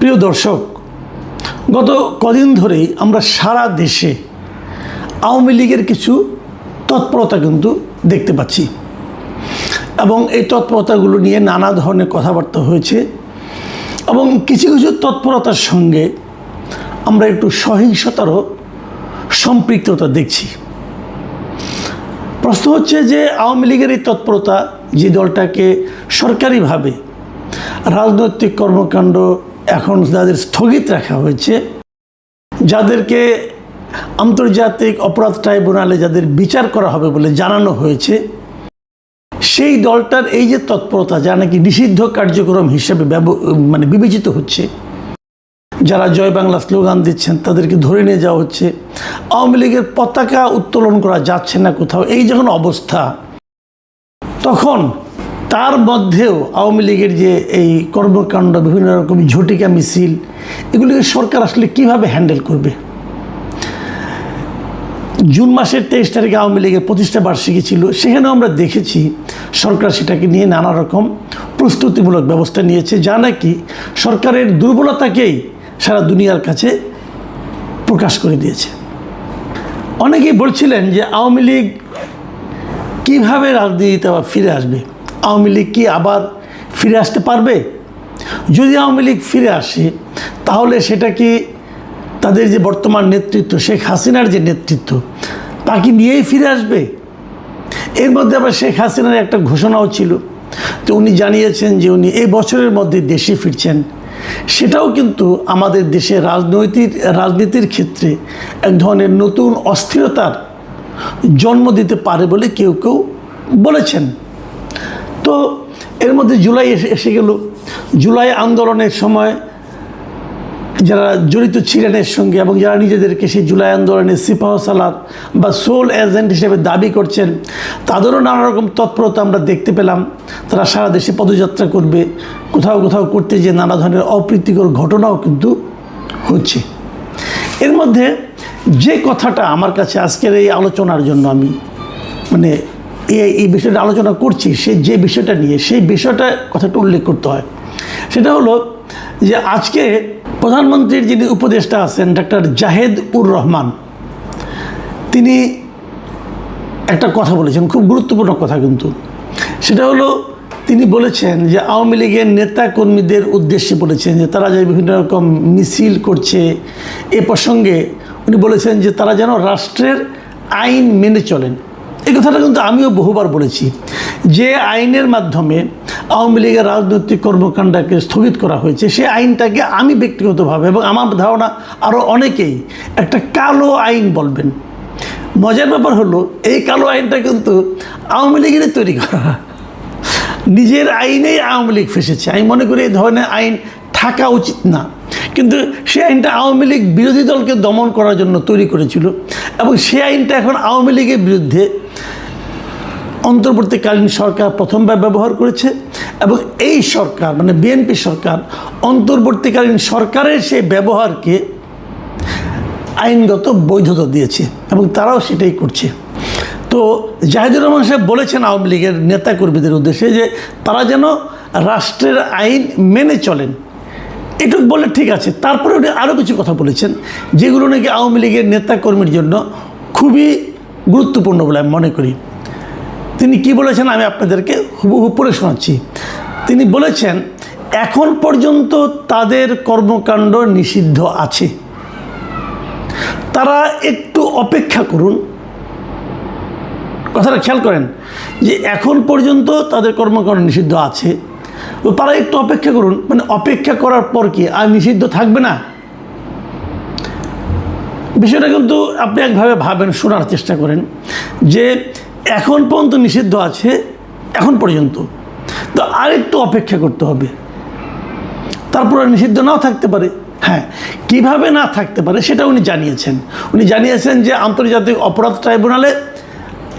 প্রিয় দর্শক, গত কদিন ধরেই আমরা সারা দেশে আওয়ামী লীগের কিছু তৎপরতা কিন্তু দেখতে পাচ্ছি এবং এই তৎপরতাগুলো নিয়ে নানা ধরনের কথাবার্তা হয়েছে এবং কিছু কিছু তৎপরতার সঙ্গে আমরা একটু সহিংসতারও সম্পৃক্ততা দেখছি। প্রশ্ন হচ্ছে যে আওয়ামী লীগের এই তৎপরতা, যে দলটাকে সরকারিভাবে রাজনৈতিক কর্মকাণ্ড এখন যাদের স্থগিত রাখা হয়েছে, যাদেরকে আন্তর্জাতিক অপরাধ ট্রাইব্যুনালে যাদের বিচার করা হবে বলে জানানো হয়েছে, সেই দলটার এই যে তৎপরতা, যা নাকি নিষিদ্ধ কার্যক্রম হিসেবে বিবেচিত হচ্ছে, যারা জয় বাংলা স্লোগান দিচ্ছেন তাদেরকে ধরে নিয়ে যাওয়া হচ্ছে, আওয়ামী লীগের পতাকা উত্তোলন করা যাচ্ছে না কোথাও, এই যখন অবস্থা, তখন তার মধ্যেও আওয়ামী লীগের যে এই কর্মকাণ্ড, বিভিন্ন রকম ঝটিকা মিছিল, এগুলিকে সরকার আসলে কীভাবে হ্যান্ডেল করবে? জুন মাসের 23 তারিখে আওয়ামী লীগের প্রতিষ্ঠা বার্ষিকী ছিল, সেখানেও আমরা দেখেছি সরকার সেটাকে নিয়ে নানা রকম প্রস্তুতিমূলক ব্যবস্থা নিয়েছে, যা নাকি সরকারের দুর্বলতাকেই সারা দুনিয়ার কাছে প্রকাশ করে দিয়েছে। অনেকেই বলছিলেন যে আওয়ামী লীগ কীভাবে রাজনীতিতে আবার ফিরে আসবে, আওয়ামী লীগ কি আবার ফিরে আসতে পারবে? যদি আওয়ামী লীগ ফিরে আসে তাহলে সেটা কি তাদের যে বর্তমান নেতৃত্ব, শেখ হাসিনার যে নেতৃত্ব, তাকে নিয়েই ফিরে আসবে? এর মধ্যে আবার শেখ হাসিনার একটা ঘোষণাও ছিল, তো উনি জানিয়েছেন যে উনি এই বছরের মধ্যে দেশে ফিরছেন। সেটাও কিন্তু আমাদের দেশে রাজনীতির ক্ষেত্রে এক ধরনের নতুন অস্থিরতার জন্ম দিতে পারে বলে কেউ কেউ বলেছেন। তো এর মধ্যে জুলাই এসে গেল। জুলাই আন্দোলনের সময় যারা জড়িত ছিলেন এর সঙ্গে এবং যারা নিজেদেরকে সেই জুলাই আন্দোলনের সিপাহসালার বা সোল এজেন্ট হিসেবে দাবি করছেন, তাদেরও নানা রকম তৎপরতা আমরা দেখতে পেলাম। তারা সারা দেশে পদযাত্রা করবে, কোথাও কোথাও করতে যে নানা ধরনের অপ্রীতিকর ঘটনাও কিন্তু হচ্ছে। এর মধ্যে যে কথাটা আমার কাছে আজকের এই আলোচনার জন্য আমি এই বিষয়টা আলোচনা করছি, যে বিষয়টা নিয়ে, সেই বিষয়টা কথাটা উল্লেখ করতে হয়। সেটা হলো যে আজকে প্রধানমন্ত্রীর যিনি উপদেষ্টা আছেন ডক্টর জাহেদ-উর-রহমান, তিনি একটা কথা বলেছেন, খুব গুরুত্বপূর্ণ কথা কিন্তু। সেটা হলো তিনি বলেছেন যে আওয়ামী লীগের নেতা কর্মীদের উদ্দেশ্যে বলেছেন যে তারা যে বিভিন্ন রকম মিছিল করছে, এ প্রসঙ্গে উনি বলেছেন যে তারা যেন রাষ্ট্রের আইন মেনে চলেন। এই কথাটা কিন্তু আমিও বহুবার বলেছি, যে আইনের মাধ্যমে আওয়ামী লীগের রাজনৈতিক কর্মকাণ্ডকে স্থগিত করা হয়েছে, সেই আইনটাকে আমি ব্যক্তিগতভাবে এবং আমার ধারণা আরও অনেকেই একটা কালো আইন বলবেন। মজার ব্যাপার হলো এই কালো আইনটা কিন্তু আওয়ামী লীগেরই তৈরি করা, নিজের আইনেই আওয়ামী লীগ ফেসেছে। আমি মনে করি এই ধরনের আইন থাকা উচিত না, কিন্তু সেই আইনটা আওয়ামী লীগ বিরোধী দলকে দমন করার জন্য তৈরি করেছিল এবং সেই আইনটা এখন আওয়ামী লীগের বিরুদ্ধে অন্তর্বর্তীকালীন সরকার প্রথমবার ব্যবহার করেছে এবং এই সরকার বিএনপি সরকার অন্তর্বর্তীকালীন সরকারের সেই ব্যবহারকে আইনগত বৈধতা দিয়েছে এবং তারাও সেটাই করছে। তো জাহেদুর রহমান সাহেব বলেছেন আওয়ামী লীগের নেতাকর্মীদের উদ্দেশ্যে যে তারা যেন রাষ্ট্রের আইন মেনে চলেন। এটুকু বলে ঠিক আছে। তারপরে উনি আরও কিছু কথা বলেছেন যেগুলো নাকি আওয়ামী লীগের নেতাকর্মীর জন্য খুবই গুরুত্বপূর্ণ বলে আমি মনে করি। তিনি কি বলেছেন আমি আপনাদেরকে হুবহু পড়ে শোনাচ্ছি। তিনি বলেছেন, এখন পর্যন্ত তাদের কর্মকাণ্ড নিষিদ্ধ আছে, তারা একটু অপেক্ষা করুন। কথাটা খেয়াল করেন যে এখন পর্যন্ত তাদের কর্মকাণ্ড নিষিদ্ধ আছে, তো তারা একটু অপেক্ষা করুন। অপেক্ষা করার পর কি আর নিষিদ্ধ থাকবে না? বিষয়টা কিন্তু আপনি একভাবে ভাবেন, শোনার চেষ্টা করেন যে এখন পর্যন্ত নিষিদ্ধ আছে, এখন পর্যন্ত, তো আরেকটু অপেক্ষা করতে হবে, তারপরে নিষিদ্ধ নাও থাকতে পারে। হ্যাঁ, কিভাবে না থাকতে পারে সেটা উনি জানিয়েছেন। উনি জানিয়েছেন যে আন্তর্জাতিক অপরাধ ট্রাইব্যুনালে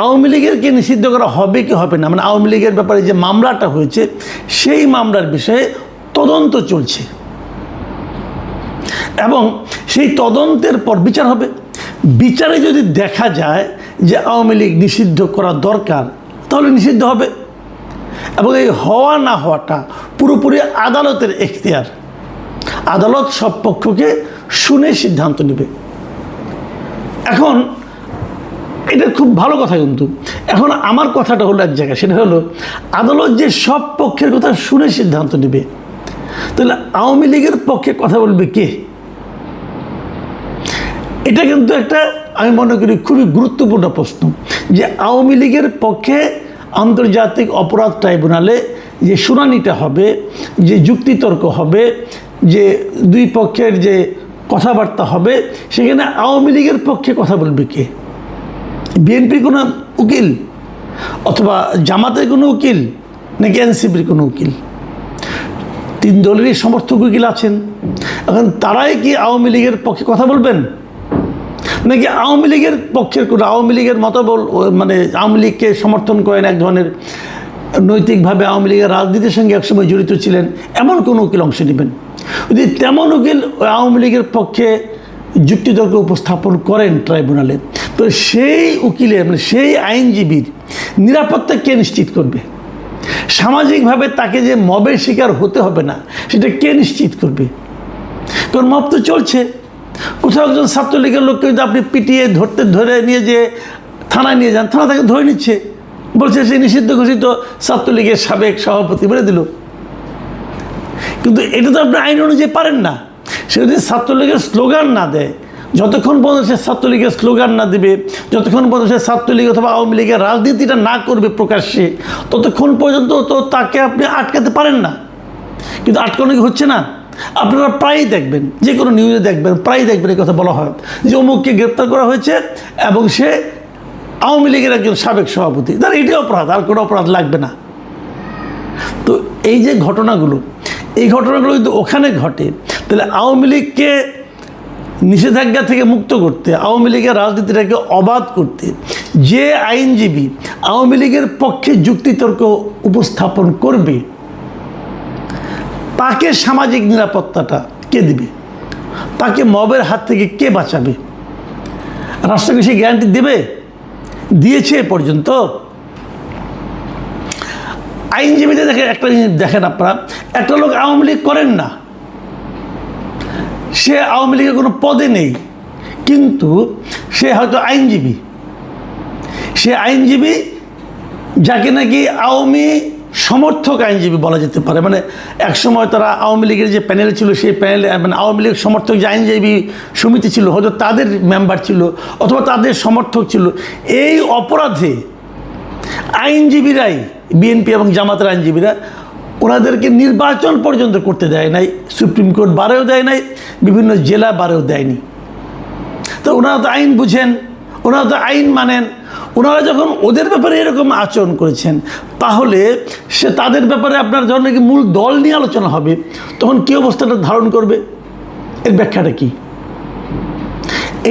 আওয়ামী লীগেরকে নিষিদ্ধ করা হবে কি হবে না, আওয়ামী লীগের ব্যাপারে যে মামলাটা হয়েছে সেই মামলার বিষয়ে তদন্ত চলছে এবং সেই তদন্তের পর বিচার হবে। বিচারে যদি দেখা যায় যে আওয়ামী লীগ নিষিদ্ধ করা দরকার, তাহলে নিষিদ্ধ হবে এবং এই হওয়া না হওয়াটা পুরোপুরি আদালতের এখতিয়ার। আদালত সব পক্ষকে শুনে সিদ্ধান্ত নেবে। এখন এটা খুব ভালো কথা, কিন্তু এখন আমার কথাটা হলো এক জায়গায়, সেটা হলো আদালত যে সব পক্ষের কথা শুনে সিদ্ধান্ত নেবে, তাহলে আওয়ামী লীগের পক্ষে কথা বলবে কে? এটা কিন্তু একটা আমি মনে করি খুবই গুরুত্বপূর্ণ প্রশ্ন, যে আওয়ামী লীগের পক্ষে আন্তর্জাতিক অপরাধ ট্রাইব্যুনালে যে শুনানিটা হবে, যে যুক্তিতর্ক হবে, যে দুই পক্ষের যে কথাবার্তা হবে, সেখানে আওয়ামী লীগের পক্ষে কথা বলবে কে? বিএনপির কোনো উকিল, অথবা জামাতের কোনো উকিল, নাকি এনসিপির কোনো উকিল? তিন দলেরই সমর্থক উকিল আছেন। এখন তারাই কি আওয়ামী লীগের পক্ষে কথা বলবেন, নাকি আওয়ামী লীগের পক্ষের কোনো, আওয়ামী লীগের মতবল, মানে আওয়ামী লীগকে সমর্থন করেন, এক ধরনের নৈতিকভাবে আওয়ামী লীগের রাজনীতির সঙ্গে একসময় জড়িত ছিলেন, এমন কোনো উকিল অংশ নেবেন? যদি তেমন উকিল আওয়ামী লীগের পক্ষে যুক্তিতর্ক উপস্থাপন করেন ট্রাইব্যুনালে, তো সেই উকিলের, মানে সেই আইনজীবীর নিরাপত্তা কে নিশ্চিত করবে? সামাজিকভাবে তাকে যে মবের শিকার হতে হবে না, সেটা কে নিশ্চিত করবে? কারণ মব তো চলছে। কোথাও একজন ছাত্রলীগের লোককে যদি আপনি পিটিয়ে ধরে নিয়ে যে থানায় নিয়ে যান, থানা তাকে ধরে নিচ্ছে, বলছে সে নিষিদ্ধ ঘোষিত ছাত্রলীগের সাবেক সভাপতি বলে দিল। কিন্তু এটা তো আপনি আইন অনুযায়ী পারেন না। সে যদি ছাত্রলীগের স্লোগান না দেয়, যতক্ষণ পর্যন্ত সে ছাত্রলীগের স্লোগান না দেবে, যতক্ষণ পর্যন্ত সে ছাত্রলীগ অথবা আওয়ামী লীগের রাজনীতিটা না করবে প্রকাশ্যে, ততক্ষণ পর্যন্ত তো তাকে আপনি আটকাতে পারেন না। কিন্তু আটকানো কি হচ্ছে না? আপনারা প্রায়ই দেখবেন, যে কোনো নিউজে দেখবেন, প্রায়ই দেখবেন এই কথা বলা হয় যে অমুককে গ্রেপ্তার করা হয়েছে এবং সে আওয়ামী লীগের একজন সাবেক সভাপতি। তার এটাই অপরাধ, আর কোনো অপরাধ লাগবে না। তো এই যে ঘটনাগুলো, এই ঘটনাগুলো যদি ওখানে ঘটে, তাহলে আওয়ামী লীগকে নিষেধাজ্ঞা থেকে মুক্ত করতে, আওয়ামী লীগের রাজনীতিটাকে অবাধ করতে যে আইনজীবী আওয়ামী লীগের পক্ষে যুক্তিতর্ক উপস্থাপন করবে, তাকে সামাজিক নিরাপত্তাটা কে দিবে? তাকে মবের হাত থেকে কে বাঁচাবে? রাষ্ট্রকে সে গ্যারান্টি দেবে? দিয়েছে এ পর্যন্ত? আইনজীবীদের দেখেন, একটা জিনিস দেখেন আপনারা, একটা লোক আওয়ামী লীগ করেন না, সে আওয়ামী লীগের কোনো পদে নেই, কিন্তু সে হয়তো আইনজীবী। সে আইনজীবী যাকে নাকি আওয়ামী সমর্থক আইনজীবী বলা যেতে পারে। মানে একসময় তারা আওয়ামী লীগের যে প্যানেল ছিল, সেই প্যানেলে মানে আওয়ামী লীগ সমর্থক যে আইনজীবী সমিতি ছিল, হয়তো তাদের মেম্বার ছিল অথবা তাদের সমর্থক ছিল। এই অপরাধে আইনজীবীরাই, বিএনপি এবং জামাতের আইনজীবীরা, ওনাদেরকে নির্বাচন পর্যন্ত করতে দেয় নাই, সুপ্রিম কোর্ট বারেও দেয় নাই, বিভিন্ন জেলা বারেও দেয়নি। তো ওনারা তো আইন বুঝেন, ওনারা তো আইন মানেন। ওনারা যখন ওদের ব্যাপারে এরকম আচরণ করেছেন, তাহলে সে তাদের ব্যাপারে আপনার যখন নাকি মূল দল নিয়ে আলোচনা হবে, তখন কী অবস্থাটা ধারণ করবে? এর ব্যাখ্যাটা কি?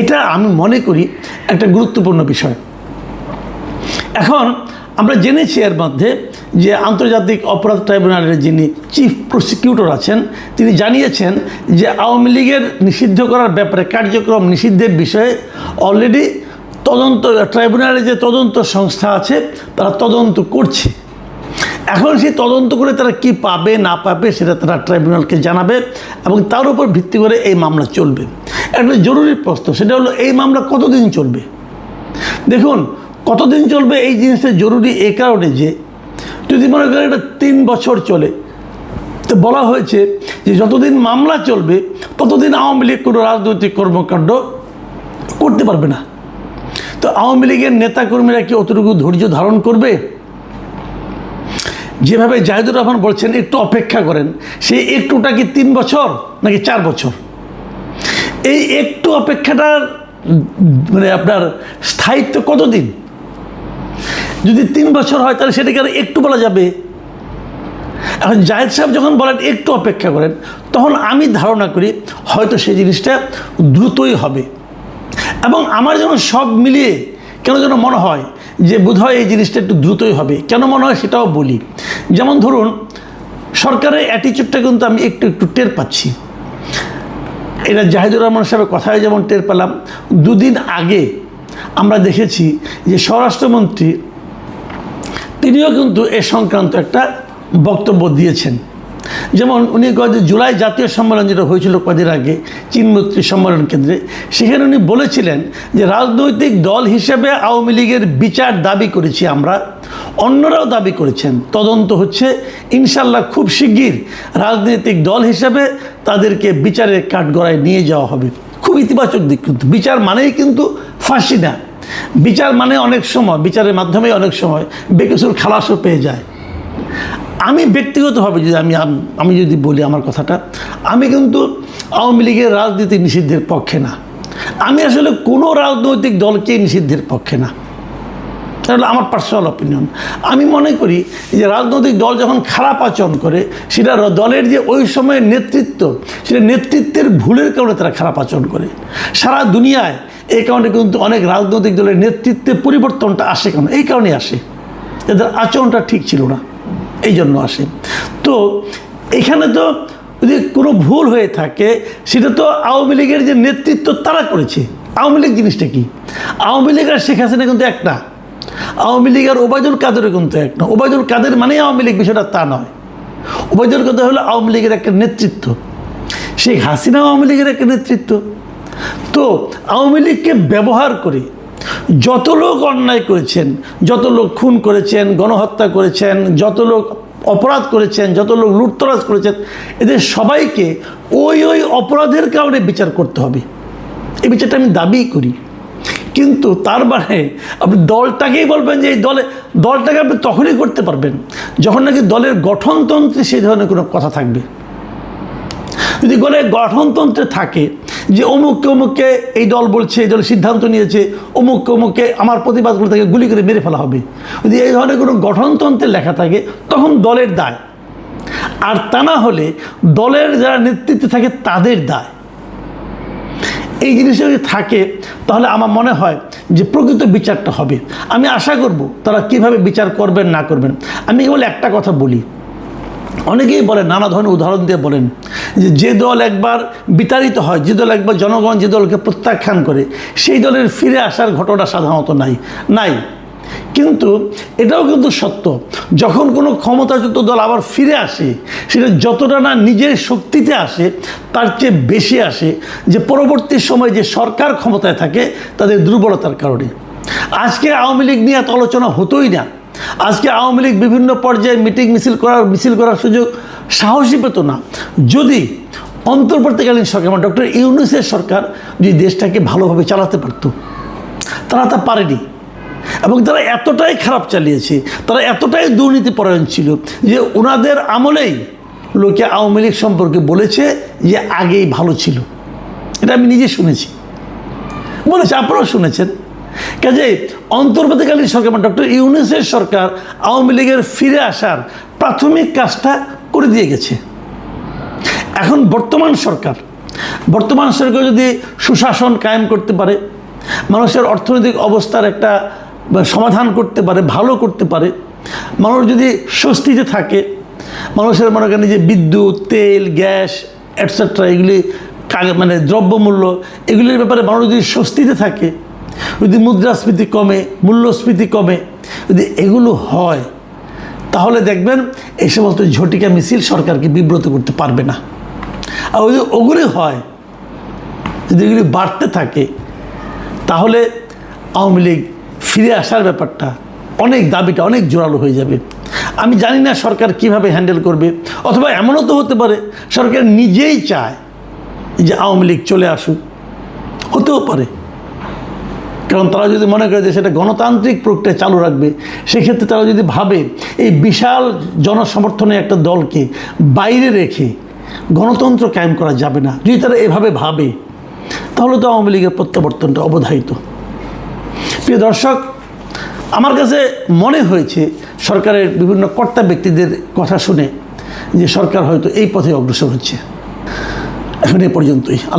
এটা আমি মনে করি একটা গুরুত্বপূর্ণ বিষয়। এখন আমরা জেনেছি এর মধ্যে যে আন্তর্জাতিক অপরাধ ট্রাইব্যুনালের যিনি চিফ প্রসিকিউটর আছেন, তিনি জানিয়েছেন যে আওয়ামী লীগের নিষিদ্ধ করার ব্যাপারে, কার্যক্রম নিষিদ্ধের বিষয়ে অলরেডি তদন্ত, ট্রাইব্যুনালের যে তদন্ত সংস্থা আছে তারা তদন্ত করছে। এখন সেই তদন্ত করে তারা কি পাবে না পাবে সেটা তারা ট্রাইব্যুনালকে জানাবে এবং তার উপর ভিত্তি করে এই মামলা চলবে। একটা জরুরি প্রশ্ন, সেটা হলো এই মামলা কতদিন চলবে? দেখুন, কতদিন চলবে এই জিনিসটা জরুরি এই কারণে যে যদি মনে করেন এটা 3 বছর চলে, তো বলা হয়েছে যে যতদিন মামলা চলবে ততদিন আওয়ামী লীগ কোনো রাজনৈতিক কর্মকাণ্ড করতে পারবে না। তো আওয়ামী লীগের নেতাকর্মীরা কি অতটুকু ধৈর্য ধারণ করবে? যেভাবে জাহিদুর রহমান বলছেন একটু অপেক্ষা করেন, সেই একটুটা কি 3 বছর নাকি 4 বছর? এই একটু অপেক্ষাটার মানে আপনার স্থায়িত্ব কতদিন? যদি 3 বছর হয় তাহলে সেটাকে আর একটু বলা যাবে? এখন জাহিদ সাহেব যখন বলেন একটু অপেক্ষা করেন, তখন আমি ধারণা করি হয়তো সেই জিনিসটা দ্রুতই হবে। এবং আমার যেন সব মিলিয়ে কেন যেন মনে হয় যে বোধহয় এই জিনিসটা একটু দ্রুতই হবে। কেন মনে হয় সেটাও বলি। যেমন ধরুন, সরকারের অ্যাটিচিউডটা কিন্তু আমি একটু একটু টের পাচ্ছি। এটা জাহিদুর রহমান সাহেবের কথায় যেমন টের পেলাম, 2 দিন আগে আমরা দেখেছি যে স্বরাষ্ট্রমন্ত্রী তিনিও কিন্তু এ সংক্রান্ত একটা বক্তব্য দিয়েছেন। যেমন উনি যে জুলাই জাতীয় সম্মেলন যেটা হয়েছিল কদিন আগে চীনমৈত্রী সম্মেলন কেন্দ্রে, সেখানে উনি বলেছিলেন যে রাজনৈতিক দল হিসেবে আওয়ামী লীগের বিচার দাবি করেছি আমরা, অন্যরাও দাবি করেছেন, তদন্ত হচ্ছে, ইনশাল্লাহ খুব শিগগির রাজনৈতিক দল হিসেবে তাদেরকে বিচারের কাঠগড়ায় নিয়ে যাওয়া হবে। খুব ইতিবাচক দিক, কিন্তু বিচার মানেই কিন্তু ফাঁসি না। বিচার মানে অনেক সময় বিচারের মাধ্যমে অনেক সময় বেকসুর খালাসও পেয়ে যায়। আমি ব্যক্তিগতভাবে যদি আমি যদি বলি আমার কথাটা, আমি কিন্তু আওয়ামী লীগের রাজনীতি নিষিদ্ধের পক্ষে না। আমি আসলে কোনো রাজনৈতিক দলকে নিষিদ্ধের পক্ষে না, তাহলে আমার পার্সোনাল অপিনিয়ন। আমি মনে করি যে রাজনৈতিক দল যখন খারাপ আচরণ করে, সেটা দলের যে ওই সময়ের নেতৃত্ব, সেটা নেতৃত্বের ভুলের কারণে তারা খারাপ আচরণ করে। সারা দুনিয়ায় এই কারণে কিন্তু অনেক রাজনৈতিক দলের নেতৃত্বে পরিবর্তনটা আসে, কেন এই কারণে আসে, এদের আচরণটা ঠিক ছিল না, এই জন্য আসে। তো এখানে তো যদি কোনো ভুল হয়ে থাকে, সেটা তো আওয়ামী লীগের যে নেতৃত্ব তারা করেছে। আওয়ামী লীগ জিনিসটা কি? আওয়ামী লীগ আর শেখ হাসিনা কিন্তু এক না, আওয়ামী লীগ আর ওবায়দুল কাদেরও কিন্তু এক না। ওবায়দুল কাদের মানেই আওয়ামী লীগ, বিষয়টা তা নয়। ওবায়দুল কাদের হলো আওয়ামী লীগের একটা নেতৃত্ব, শেখ হাসিনা আওয়ামী লীগের একটা নেতৃত্ব। তো আওয়ামী লীগকে ব্যবহার করে যত লোক অন্যায় করেছেন, যত লোক খুন করেছেন, গণহত্যা করেছেন, যত লোক অপরাধ করেছেন, যত লোক লুটতরাজ করেছেন, এদের সবাইকে ওই অপরাধের কারণে বিচার করতে হবে। এই বিচারটা আমি দাবি করি। কিন্তু তার মানে আপনি দলটাকেই বলবেন যে এই দলটাকে আপনি তখনই করতে পারবেন যখন নাকি দলের গঠনতন্ত্রে সেই ধরনের কোনো কথা থাকবে। যদি দলের গঠনতন্ত্রে থাকে যে অমুককে এই দল বলছে, এই দল সিদ্ধান্ত নিয়েছে, অমুককে আমার প্রতিবাদ করে তাকে গুলি করে মেরে ফেলা হবে, যদি এই ধরনের কোনো গঠনতন্ত্রে লেখা থাকে, তখন দলের দায়। আর তা না হলে দলের যারা নেতৃত্বে থাকে তাদের দায়। এই জিনিসটা যদি থাকে, তাহলে আমার মনে হয় যে প্রকৃত বিচারটা হবে। আমি আশা করব তারা কিভাবে বিচার করবেন না করবেন। আমি কেবল একটা কথা বলি, অনেকেই বলেন, নানা ধরনের উদাহরণ দিয়ে বলেন যে দল একবার বিতাড়িত হয়, যে দল একবার জনগণ যে দলকে প্রত্যাখ্যান করে, সেই দলের ফিরে আসার ঘটনা সাধারণত নাই। কিন্তু এটাও কিন্তু সত্য, যখন কোনো ক্ষমতাচ্যুত দল আবার ফিরে আসে, সেটা যতটা না নিজের শক্তিতে আসে, তার চেয়ে বেশি আসে যে পরবর্তী সময় যে সরকার ক্ষমতায় থাকে তাদের দুর্বলতার কারণে। আজকে আওয়ামী লীগ নিয়ে এত আলোচনা হতোই না। আজকে আওয়ামী লীগ বিভিন্ন পর্যায়ে মিছিল করার সুযোগ সাহসী পেত না, যদি অন্তর্বর্তীকালীন সরকার মানে ডক্টর ইউনূসের সরকার যদি দেশটাকে ভালোভাবে চালাতে পারত। তারা তা পারেনি, এবং তারা এতটাই খারাপ চালিয়েছে, তারা এতটাই দুর্নীতিপরায়ণ ছিল যে ওনাদের আমলেই লোকে আওয়ামী লীগ সম্পর্কে বলেছে যে আগেই ভালো ছিল। এটা আমি নিজে শুনেছি, বলেছে, আপনারাও শুনেছেন। কাজে অন্তর্বর্তীকালীন সরকার মানে ডক্টর ইউনূসের সরকার আওয়ামী লীগের ফিরে আসার প্রাথমিক কাজটা করে দিয়ে গেছে। এখন বর্তমান সরকার যদি সুশাসন কায়েম করতে পারে, মানুষের অর্থনৈতিক অবস্থার একটা সমাধান করতে পারে, ভালো করতে পারে, মানুষ যদি স্বস্তিতে থাকে, মানুষের মনে করেন যে বিদ্যুৎ, তেল, গ্যাস এটসেট্রা এগুলি মানে দ্রব্যমূল্য এগুলির ব্যাপারে মানুষ যদি স্বস্তিতে থাকে, যদি মুদ্রাস্ফীতি কমে, মূল্যস্ফীতি কমে, যদি এগুলো হয়, তাহলে দেখবেন এই সমস্ত ঝটিকা মিছিল সরকারকে বিব্রত করতে পারবে না। আর যদি ওগুলি হয়, যদি এগুলি বাড়তে থাকে, তাহলে আওয়ামী লীগ ফিরে আসার ব্যাপারটা দাবিটা অনেক জোরালো হয়ে যাবে। আমি জানি না সরকার কিভাবে হ্যান্ডেল করবে, অথবা এমনও তো হতে পারে সরকার নিজেই চায় যে আওয়ামী লীগ চলে আসুক, হতেও পারে। কারণ তারা যদি মনে করে যে সেটা গণতান্ত্রিক প্রক্রিয়া চালু রাখবে, সেক্ষেত্রে তারা যদি ভাবে এই বিশাল জনসমর্থনে একটা দলকে বাইরে রেখে গণতন্ত্র কায়েম করা যাবে না, যদি তারা এভাবে ভাবে, তাহলে তো আওয়ামী লীগের প্রত্যাবর্তনটা অবধারিত। প্রিয় দর্শক, আমার কাছে মনে হয়েছে সরকারের বিভিন্ন কর্তা ব্যক্তিদের কথা শুনে যে সরকার হয়তো এই পথে অগ্রসর হচ্ছে। এখন এ পর্যন্তই।